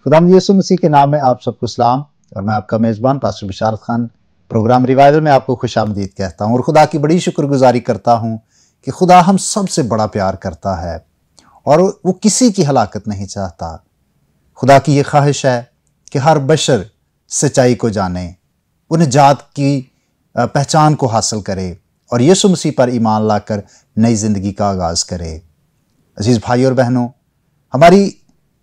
खुदावंद यीशु मसीह के नाम में आप सबको सलाम। और मैं आपका मेज़बान पास्टर बिशारत खान प्रोग्राम रिवाइवल में आपको खुशामदीद कहता हूँ और खुदा की बड़ी शुक्रगुजारी करता हूँ कि खुदा हम सबसे बड़ा प्यार करता है और वो किसी की हलाकत नहीं चाहता। खुदा की ये ख्वाहिश है कि हर बशर सच्चाई को जाने, उन जात की पहचान को हासिल करे और यीशु मसीह पर ईमान लाकर नई ज़िंदगी का आगाज़ करे। अजीज़ भाई और बहनों, हमारी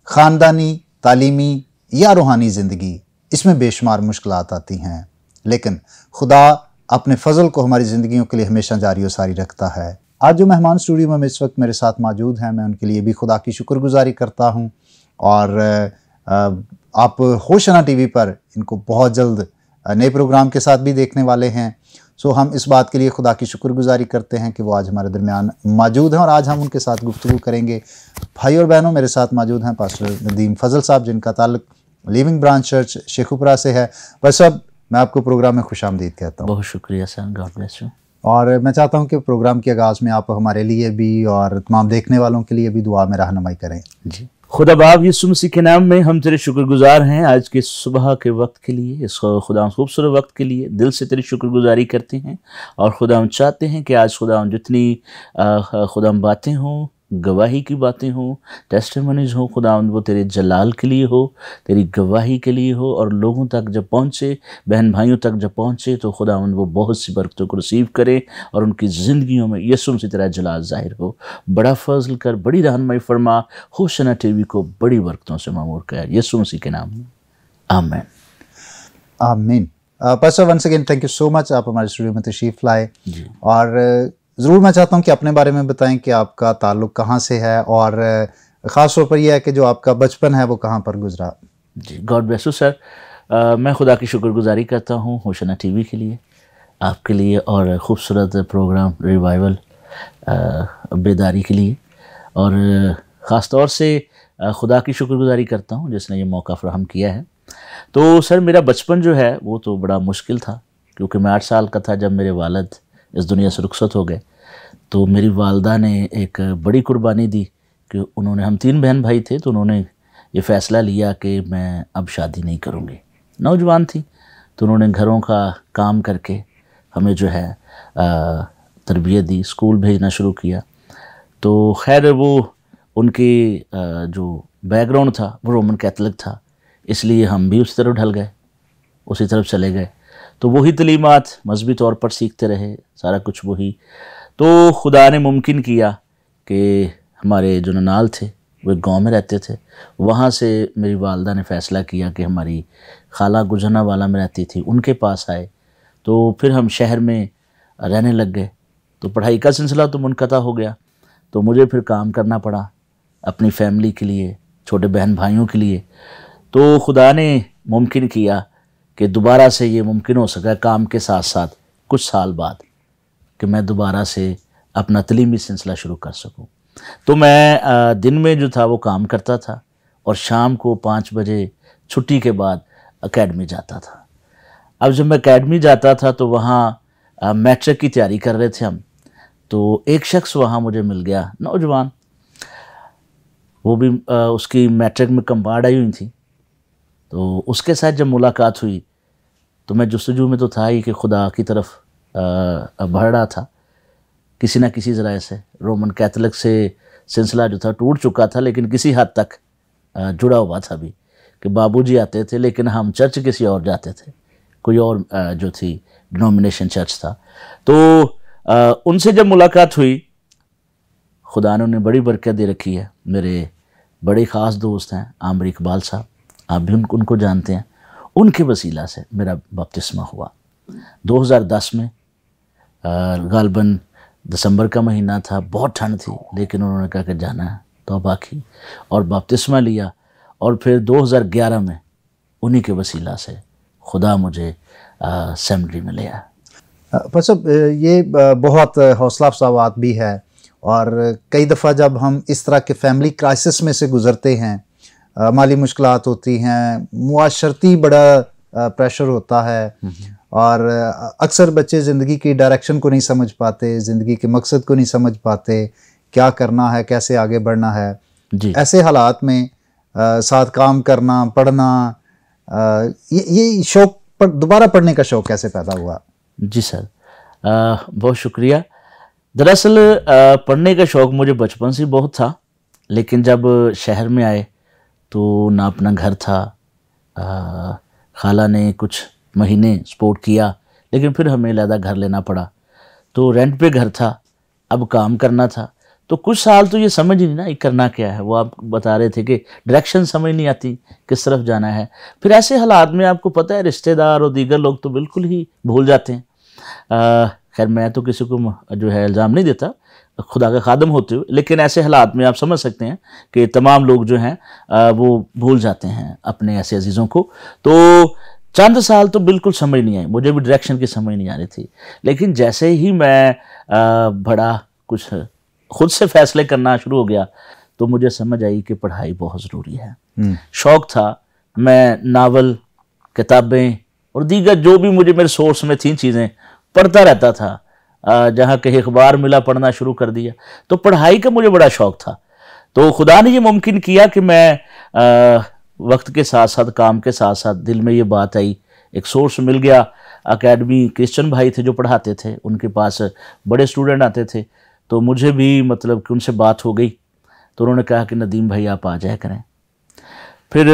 ख़ानदानी, तालीमी या रूहानी ज़िंदगी, इसमें बेशुमार मुश्किलात आती हैं, लेकिन खुदा अपने फ़ज़ल को हमारी ज़िंदगियों के लिए हमेशा जारी और सारी रखता है। आज जो मेहमान स्टूडियो में इस वक्त मेरे साथ मौजूद हैं, मैं उनके लिए भी खुदा की शुक्रगुजारी करता हूँ। और आप होशना टीवी पर इनको बहुत जल्द नए प्रोग्राम के साथ भी देखने वाले हैं। सो हम इस बात के लिए खुदा की शुक्रगुजारी करते हैं कि वो आज हमारे दरमियान मौजूद हैं और आज हम उनके साथ गुफ्तगू करेंगे। भाई और बहनों, मेरे साथ मौजूद हैं पास्टर नदीम फजल साहब, जिनका ताल्लुक लिविंग ब्रांच चर्च शेखुपुरा से है। बस अब मैं आपको प्रोग्राम में खुशामदीद कहता हूँ। बहुत शुक्रिया सर, गॉड ब्लेस यू। और मैं चाहता हूँ कि प्रोग्राम के आगाज़ में आप हमारे लिए भी और तमाम देखने वालों के लिए भी दुआ में रहनुमाई करें। जी, खुदा बाप यीशु मसीह के नाम में हम तेरे शुक्रगुजार हैं आज के सुबह के वक्त के लिए, इस खुदा खूबसूरत वक्त के लिए दिल से तेरी शुक्रगुजारी करते हैं। और खुदा हम चाहते हैं कि आज खुदा जितनी खुदा बातें हों, गवाही की बातें हों, टेस्टिमनीज हो, खुदा वो तेरे जलाल के लिए हो, तेरी गवाही के लिए हो, और लोगों तक जब पहुँचे, बहन भाइयों तक जब पहुँचे, तो खुदा वो बहुत सी बरकतों को रिसीव करे और उनकी ज़िंदगियों में यीशु मसीह तेरा जलाल ज़ाहिर हो। बड़ा फजल कर, बड़ी रहनुमाई फरमा, होशना टीवी को बड़ी बरकतों से मामूर कर, यीशु मसीह के नाम में, आमीन आमीन। Pastor once again thank you so much, आप हमारे स्टूडियो में तशरीफ़ लाए। और ज़रूर मैं चाहता हूँ कि अपने बारे में बताएं कि आपका ताल्लुक़ कहाँ से है और ख़ास तौर पर यह है कि जो आपका बचपन है वो कहाँ पर गुजरा। जी, गॉड ब्लेस यू सर। मैं खुदा की शुक्रगुजारी करता हूँ होशना टीवी के लिए, आपके लिए, और ख़ूबसूरत प्रोग्राम रिवाइवल बेदारी के लिए, और ख़ास तौर से खुदा की शुक्रगुजारी करता हूँ जिसने ये मौका फ़राहम किया है। तो सर, मेरा बचपन जो है वो तो बड़ा मुश्किल था, क्योंकि मैं 8 साल का था जब मेरे वालिद इस दुनिया से रुखसत हो गए। तो मेरी वालदा ने एक बड़ी कुर्बानी दी कि उन्होंने, हम 3 बहन भाई थे, तो उन्होंने ये फ़ैसला लिया कि मैं अब शादी नहीं करूँगी। नौजवान थी, तो उन्होंने घरों का काम करके हमें जो है तरबियत दी, स्कूल भेजना शुरू किया। तो खैर वो उनके जो बैकग्राउंड था वो रोमन कैथलिक था, इसलिए हम भी उस तरफ ढल गए, उसी तरफ चले गए। तो वही तलीमात मजहबी तौर पर सीखते रहे, सारा कुछ वही। तो खुदा ने मुमकिन किया कि हमारे जो ननाल थे वो एक गाँव में रहते थे, वहाँ से मेरी वालदा ने फ़ैसला किया कि हमारी खाला गुजरनावाला में रहती थी, उनके पास आए। तो फिर हम शहर में रहने लग गए। तो पढ़ाई का सिलसिला तो मुनक़ता हो गया, तो मुझे फिर काम करना पड़ा अपनी फैमिली के लिए, छोटे बहन भाइयों के लिए। तो खुदा ने मुमकिन किया कि दोबारा से ये मुमकिन हो सका, काम के साथ साथ कुछ साल बाद, कि मैं दोबारा से अपना तलीमी सिलसिला शुरू कर सकूं। तो मैं दिन में जो था वो काम करता था और शाम को 5 बजे छुट्टी के बाद एकेडमी जाता था। अब जब मैं एकेडमी जाता था तो वहाँ मैट्रिक की तैयारी कर रहे थे हम। तो एक शख्स वहाँ मुझे मिल गया, नौजवान, वो भी उसकी मैट्रिक में कम बाढ़ आई हुई थी। तो उसके साथ जब मुलाकात हुई तो मैं जुस्तजू में तो था ही कि खुदा की तरफ बढ़ रहा था किसी न किसी ज़राए से। रोमन कैथलिक से सिलसिला जो था टूट चुका था, लेकिन किसी हद तक जुड़ा हुआ था भी, कि बाबूजी आते थे लेकिन हम चर्च किसी और जाते थे, कोई और जो थी डिनोमिनेशन चर्च था। तो उनसे जब मुलाकात हुई, खुदा ने उन्हें बड़ी बरकत दे रखी है। मेरे बड़े ख़ास दोस्त हैं आमिर इकबाल साहब, आप भी उनको जानते हैं। उनके वसीला से मेरा बपतिस्मा हुआ 2010 में। गालबन दिसंबर का महीना था, बहुत ठंड थी, लेकिन उन्होंने कहा कि जाना है, तौबा की और बपतिस्मा लिया। और फिर 2011 में उन्हीं के वसीला से खुदा मुझे सेमिनरी में ले आया। बस अब ये बहुत हौसला अफजा बात भी है, और कई दफ़ा जब हम इस तरह के फैमिली क्राइसिस में से गुज़रते हैं, माली मुश्किलात होती हैं, मुआशरती बड़ा प्रेशर होता है, और अक्सर बच्चे ज़िंदगी की डायरेक्शन को नहीं समझ पाते, ज़िंदगी के मकसद को नहीं समझ पाते, क्या करना है, कैसे आगे बढ़ना है। जी। ऐसे हालात में साथ काम करना, पढ़ना, ये शौक दोबारा पढ़ने का शौक कैसे पैदा हुआ? जी सर, बहुत शुक्रिया। दरअसल पढ़ने का शौक़ मुझे बचपन से बहुत था, लेकिन जब शहर में आए तो ना अपना घर था। खाला ने कुछ महीने सपोर्ट किया, लेकिन फिर हमें अलग घर लेना पड़ा। तो रेंट पे घर था, अब काम करना था। तो कुछ साल तो ये समझ ही नहीं ना, ये करना क्या है। वो आप बता रहे थे कि डायरेक्शन समझ नहीं आती, किस तरफ जाना है। फिर ऐसे हालात में आपको पता है, रिश्तेदार और दीगर लोग तो बिल्कुल ही भूल जाते हैं। खैर मैं तो किसी को जो है इल्ज़ाम नहीं देता, खुदा का खादम होते हुए, लेकिन ऐसे हालात में आप समझ सकते हैं कि तमाम लोग जो हैं वो भूल जाते हैं अपने ऐसे अजीज़ों को। तो चंद साल तो बिल्कुल समझ नहीं आई, मुझे भी डायरेक्शन की समझ नहीं आ रही थी। लेकिन जैसे ही मैं बड़ा कुछ खुद से फैसले करना शुरू हो गया, तो मुझे समझ आई कि पढ़ाई बहुत ज़रूरी है। शौक़ था, मैं नावल, किताबें और दीगर जो भी मुझे मेरे सोर्स में थी चीज़ें पढ़ता रहता था। जहाँ कहीं अखबार मिला पढ़ना शुरू कर दिया। तो पढ़ाई का मुझे बड़ा शौक़ था। तो खुदा ने ये मुमकिन किया कि मैं वक्त के साथ साथ, काम के साथ साथ दिल में ये बात आई, एक सोर्स मिल गया। अकेडमी क्रिश्चियन भाई थे जो पढ़ाते थे, उनके पास बड़े स्टूडेंट आते थे। तो मुझे भी मतलब कि उनसे बात हो गई, तो उन्होंने कहा कि नदीम भाई आप आ जाया करें। फिर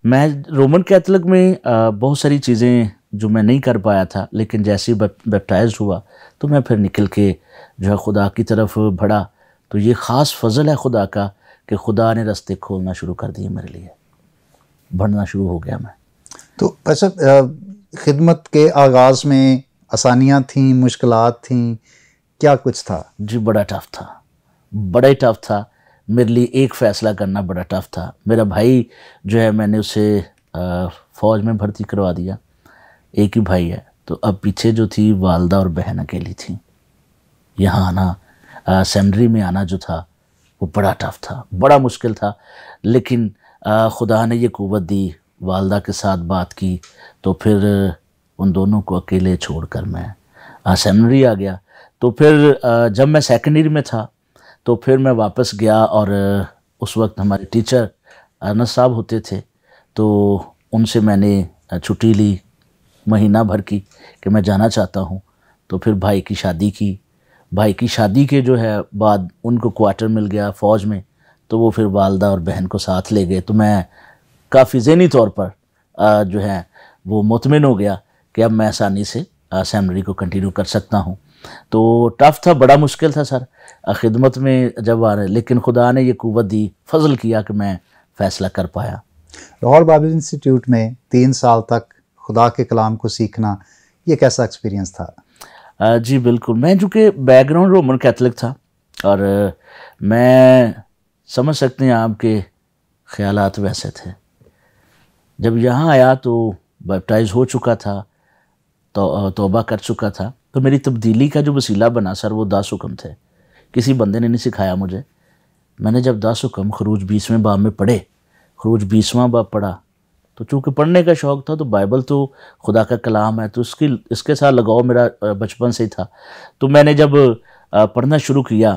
मैं रोमन कैथलिक में बहुत सारी चीज़ें जो मैं नहीं कर पाया था, लेकिन जैसे ही बैप्टाइज्ड हुआ तो मैं फिर निकल के जो है खुदा की तरफ बढ़ा। तो ये ख़ास फजल है खुदा का कि खुदा ने रास्ते खोलना शुरू कर दिए मेरे लिए, बढ़ना शुरू हो गया मैं। तो अच्छा, खिदमत के आगाज़ में आसानियाँ थीं, मुश्किलात थीं, क्या कुछ था? जी बड़ा टफ था, बड़ा ही टफ था। मेरे लिए एक फ़ैसला करना बड़ा टफ था। मेरा भाई जो है, मैंने उसे फ़ौज में भर्ती करवा दिया, एक ही भाई है। तो अब पीछे जो थी वालदा और बहन अकेली थी। यहाँ आना, सेमिनरी में आना जो था वो बड़ा टफ था, बड़ा मुश्किल था। लेकिन खुदा ने ये कुव्वत दी, वालदा के साथ बात की, तो फिर उन दोनों को अकेले छोड़कर मैं सेमिनरी आ गया। तो फिर जब मैं सेकेंड ईयर में था तो फिर मैं वापस गया, और उस वक्त हमारे टीचर अनस साहब होते थे, तो उनसे मैंने छुट्टी ली महीना भर की कि मैं जाना चाहता हूँ। तो फिर भाई की शादी की। भाई की शादी के जो है बाद उनको क्वार्टर मिल गया फ़ौज में, तो वो फिर वालदा और बहन को साथ ले गए। तो मैं काफ़ी ज़हनी तौर पर जो है वो मुतमिन हो गया कि अब मैं आसानी से सेमिनरी को कंटिन्यू कर सकता हूँ। तो टफ़ था, बड़ा मुश्किल था सर खिदमत में जब आ रहे, लेकिन खुदा ने ये कुव्वत दी, फजल किया कि मैं फ़ैसला कर पाया। लाहौर बाइबल इंस्टीट्यूट में 3 साल तक खुदा के कलाम को सीखना, ये कैसा एक्सपीरियंस था? जी बिल्कुल, मैं चूँकि बैकग्राउंड रोमन कैथलिक था, और मैं समझ सकते हैं आपके ख़यालात वैसे थे। जब यहाँ आया तो बैप्टाइज हो चुका था, तो तौबा कर चुका था। तो मेरी तब्दीली का जो वसीला बना सर, वो 10 हुक्म थे। किसी बंदे ने नहीं सिखाया मुझे। मैंने जब 10 हुक्म खरूज 20वें बाब में पढ़े, खरूज 20वां बाब पढ़ा, तो चूँकि पढ़ने का शौक़ था, तो बाइबल तो खुदा का कलाम है, तो इसके साथ लगाव मेरा बचपन से ही था। तो मैंने जब पढ़ना शुरू किया,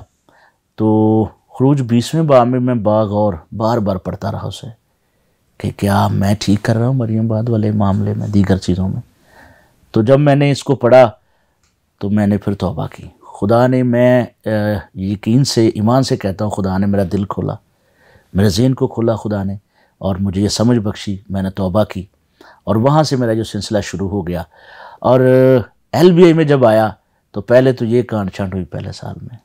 तो खरूज 20वें बाब में मैं और बार बार पढ़ता रहा उसे कि क्या मैं ठीक कर रहा हूँ मरियम बात वाले मामले में, दीगर चीज़ों में। तो जब मैंने इसको पढ़ा तो मैंने फिर तौबा की। खुदा ने, मैं यकीन से, ईमान से कहता हूँ, खुदा ने मेरा दिल खोला, मेरे ज़हन को खोला खुदा ने, और मुझे ये समझ बख्शी। मैंने तौबा की, और वहाँ से मेरा जो सिलसिला शुरू हो गया। और LBI में जब आया तो पहले तो ये कांड छांट हुई पहले साल में,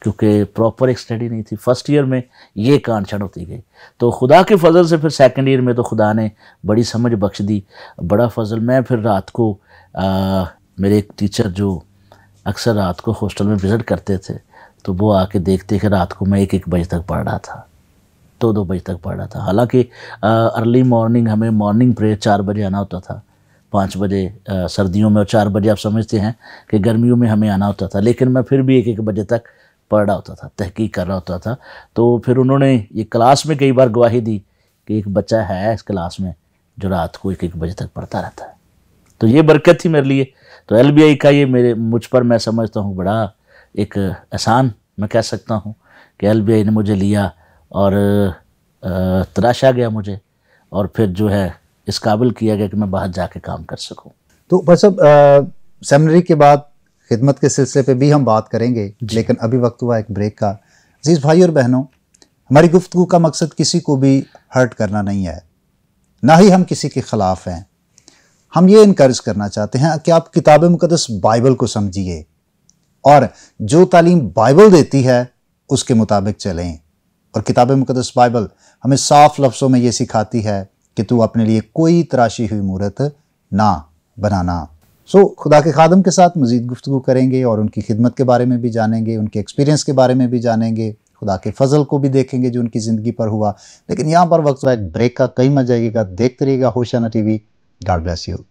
क्योंकि प्रॉपर एक स्टडी नहीं थी। फर्स्ट ईयर में ये कांड छांट होती गई। तो खुदा के फजल से फिर सेकंड ईयर में तो खुदा ने बड़ी समझ बख्श दी, बड़ा फजल। मैं फिर रात को मेरे एक टीचर जो अक्सर रात को हॉस्टल में विज़िट करते थे, तो वो आके देखते कि रात को मैं 1-1 बजे तक पढ़ रहा था, 2-2 बजे तक पढ़ रहा था। हालांकि अर्ली मॉर्निंग हमें मॉर्निंग प्रेयर 4 बजे आना होता था, 5 बजे सर्दियों में, और 4 बजे आप समझते हैं कि गर्मियों में हमें आना होता था। लेकिन मैं फिर भी 1-1 बजे तक पढ़ रहा होता था, तहकीक कर रहा होता था। तो फिर उन्होंने ये क्लास में कई बार गवाही दी कि एक बच्चा है इस क्लास में जो रात को 1-1 बजे तक पढ़ता रहता है। तो ये बरकत थी मेरे लिए। तो LBI का ये मुझ पर मैं समझता हूँ बड़ा एक एहसान मैं कह सकता हूँ कि LBI ने मुझे लिया, और तराशा गया मुझे, और फिर जो है इस काबिल किया गया कि मैं बाहर जाके काम कर सकूं। तो भाई साहब, सेमिनरी के बाद खिदमत के सिलसिले पे भी हम बात करेंगे, लेकिन अभी वक्त हुआ एक ब्रेक का। अजीज़ भाई और बहनों, हमारी गुफ्तगू का मकसद किसी को भी हर्ट करना नहीं है, ना ही हम किसी के ख़िलाफ़ हैं। हम ये इनकरेज करना चाहते हैं कि आप किताब मुक़द्दस बाइबल को समझिए और जो तालीम बाइबल देती है उसके मुताबिक चलें। और किताब मुक़द्दस बाइबल हमें साफ लफ्ज़ों में ये सिखाती है कि तू अपने लिए कोई तराशी हुई मूरत ना बनाना। खुदा के खादम के साथ मज़ीद गुफ्तगू करेंगे और उनकी खिदमत के बारे में भी जानेंगे, उनके एक्सपीरियंस के बारे में भी जानेंगे, खुदा के फजल को भी देखेंगे जो उनकी ज़िंदगी पर हुआ। लेकिन यहाँ पर वक्त एक ब्रेक का, कहीं मत जाइएगा, देखते रहिएगा होशाना टीवी। God bless you.